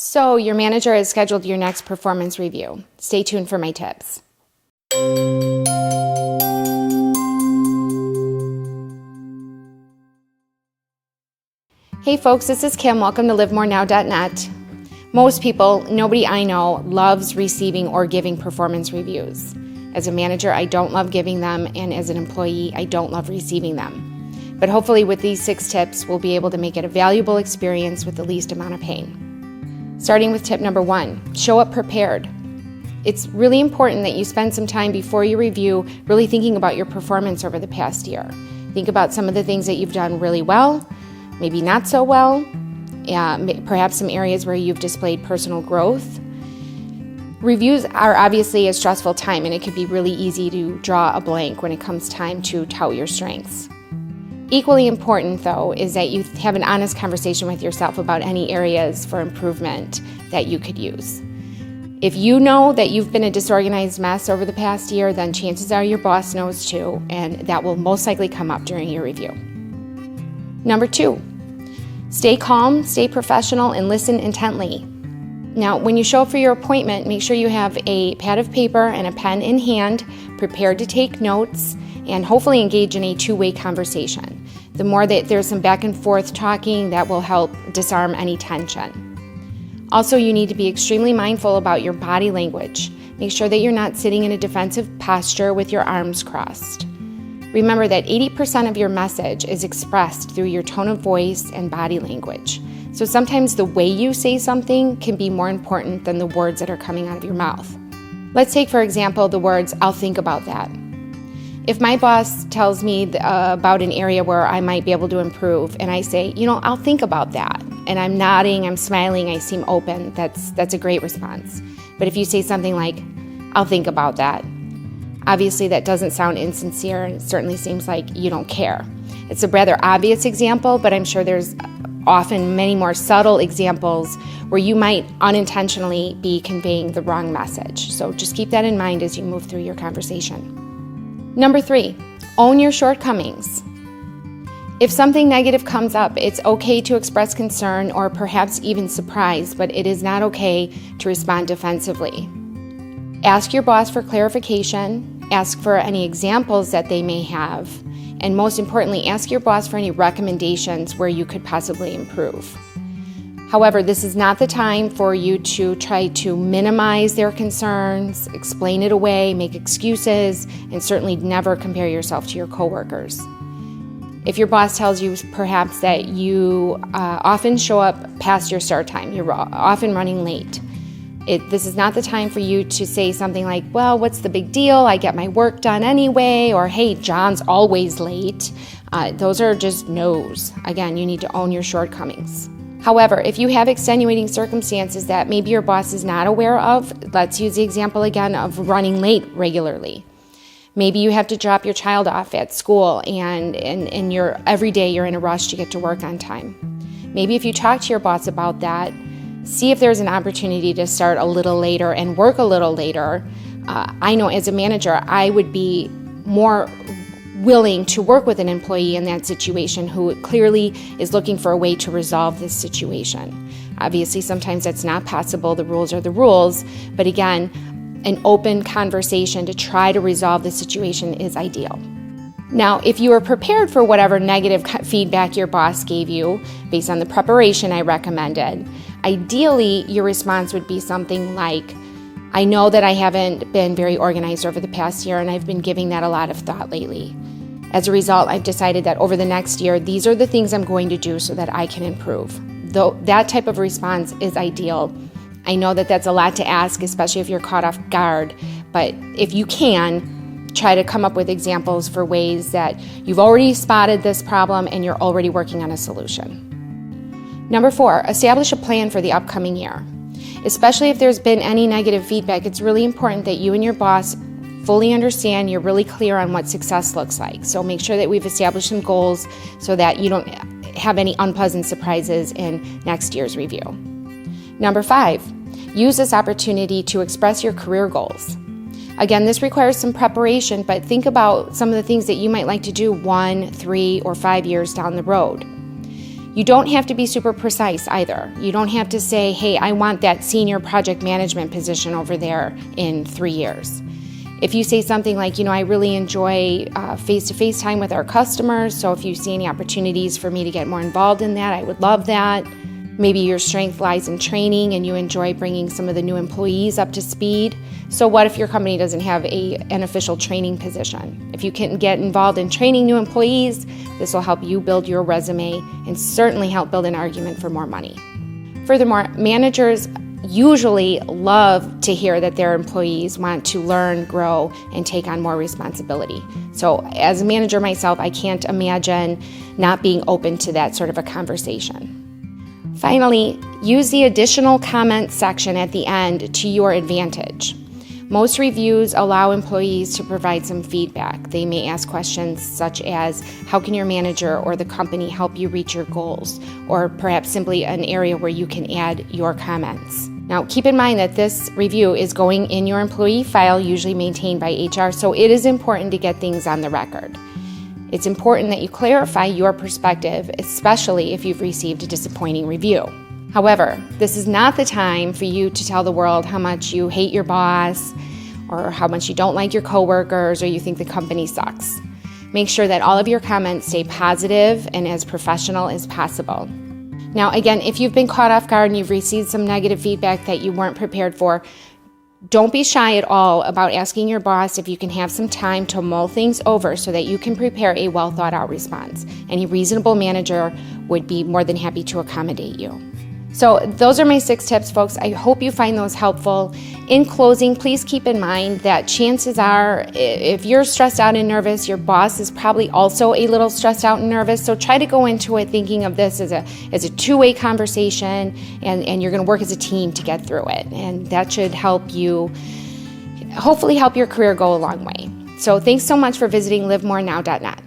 So your manager has scheduled your next performance review. Stay tuned for my tips. Hey folks, this is Kim. Welcome to livemorenow.net. Most people, nobody I know, loves receiving or giving performance reviews. As a manager, I don't love giving them, and as an employee, I don't love receiving them. But hopefully with these 6 tips, we'll be able to make it a valuable experience with the least amount of pain. Starting with tip number 1, show up prepared. It's really important that you spend some time before you review really thinking about your performance over the past year. Think about some of the things that you've done really well, maybe not so well, perhaps some areas where you've displayed personal growth. Reviews are obviously a stressful time, and it can be really easy to draw a blank when it comes time to tout your strengths. Equally important, though, is that you have an honest conversation with yourself about any areas for improvement that you could use. If you know that you've been a disorganized mess over the past year, then chances are your boss knows too, and that will most likely come up during your review. Number 2, stay calm, stay professional, and listen intently. Now, when you show up for your appointment, make sure you have a pad of paper and a pen in hand, prepared to take notes, and hopefully engage in a two-way conversation. The more that there's some back and forth talking, that will help disarm any tension. Also, you need to be extremely mindful about your body language. Make sure that you're not sitting in a defensive posture with your arms crossed. Remember that 80% of your message is expressed through your tone of voice and body language. So sometimes the way you say something can be more important than the words that are coming out of your mouth. Let's take, for example, the words, "I'll think about that." If my boss tells me about an area where I might be able to improve, and I say, I'll think about that, and I'm nodding, I'm smiling, I seem open, that's a great response. But if you say something like, "I'll think about that," obviously that doesn't sound insincere, and it certainly seems like you don't care. It's a rather obvious example, but I'm sure there's often many more subtle examples where you might unintentionally be conveying the wrong message. So just keep that in mind as you move through your conversation. Number 3, own your shortcomings. If something negative comes up, it's okay to express concern or perhaps even surprise, but it is not okay to respond defensively. Ask your boss for clarification, ask for any examples that they may have, and most importantly, ask your boss for any recommendations where you could possibly improve. However, this is not the time for you to try to minimize their concerns, explain it away, make excuses, and certainly never compare yourself to your coworkers. If your boss tells you perhaps that you often show up past your start time, you're often running late, this is not the time for you to say something like, "Well, what's the big deal? I get my work done anyway," or "Hey, John's always late." Those are just no's. Again, you need to own your shortcomings. However, if you have extenuating circumstances that maybe your boss is not aware of, let's use the example again of running late regularly. Maybe you have to drop your child off at school and every day you're in a rush to get to work on time. Maybe if you talk to your boss about that, see if there's an opportunity to start a little later and work a little later. I know as a manager, I would be more willing to work with an employee in that situation who clearly is looking for a way to resolve this situation. Obviously, sometimes that's not possible. The rules are the rules. But again, an open conversation to try to resolve the situation is ideal. Now, if you are prepared for whatever negative feedback your boss gave you based on the preparation I recommended, ideally your response would be something like, "I know that I haven't been very organized over the past year, and I've been giving that a lot of thought lately. As a result, I've decided that over the next year, these are the things I'm going to do so that I can improve." Though that type of response is ideal. I know that that's a lot to ask, especially if you're caught off guard, but if you can, try to come up with examples for ways that you've already spotted this problem and you're already working on a solution. Number 4, establish a plan for the upcoming year. Especially if there's been any negative feedback, it's really important that you and your boss fully understand, you're really clear on what success looks like. So make sure that we've established some goals so that you don't have any unpleasant surprises in next year's review. Number 5, use this opportunity to express your career goals. Again, this requires some preparation, but think about some of the things that you might like to do 1, 3, or 5 years down the road. You don't have to be super precise either. You don't have to say, hey, I want that senior project management position over there in 3 years. If you say something like, I really enjoy face-to-face time with our customers, so if you see any opportunities for me to get more involved in that, I would love that. Maybe your strength lies in training and you enjoy bringing some of the new employees up to speed. So what if your company doesn't have an official training position? If you can get involved in training new employees, this will help you build your resume and certainly help build an argument for more money. Furthermore, managers usually love to hear that their employees want to learn, grow, and take on more responsibility. So as a manager myself, I can't imagine not being open to that sort of a conversation. Finally, use the additional comment section at the end to your advantage. Most reviews allow employees to provide some feedback. They may ask questions such as, how can your manager or the company help you reach your goals? Or perhaps simply an area where you can add your comments. Now, keep in mind that this review is going in your employee file, usually maintained by HR, so it is important to get things on the record. It's important that you clarify your perspective, especially if you've received a disappointing review. However, this is not the time for you to tell the world how much you hate your boss, or how much you don't like your coworkers, or you think the company sucks. Make sure that all of your comments stay positive and as professional as possible. Now, again, if you've been caught off guard and you've received some negative feedback that you weren't prepared for, don't be shy at all about asking your boss if you can have some time to mull things over so that you can prepare a well thought out response. Any reasonable manager would be more than happy to accommodate you. So those are my 6 tips, folks. I hope you find those helpful. In closing, please keep in mind that chances are, if you're stressed out and nervous, your boss is probably also a little stressed out and nervous. So try to go into it thinking of this as a two-way conversation, and you're going to work as a team to get through it. And that should help you, hopefully help your career go a long way. So thanks so much for visiting livemorenow.net.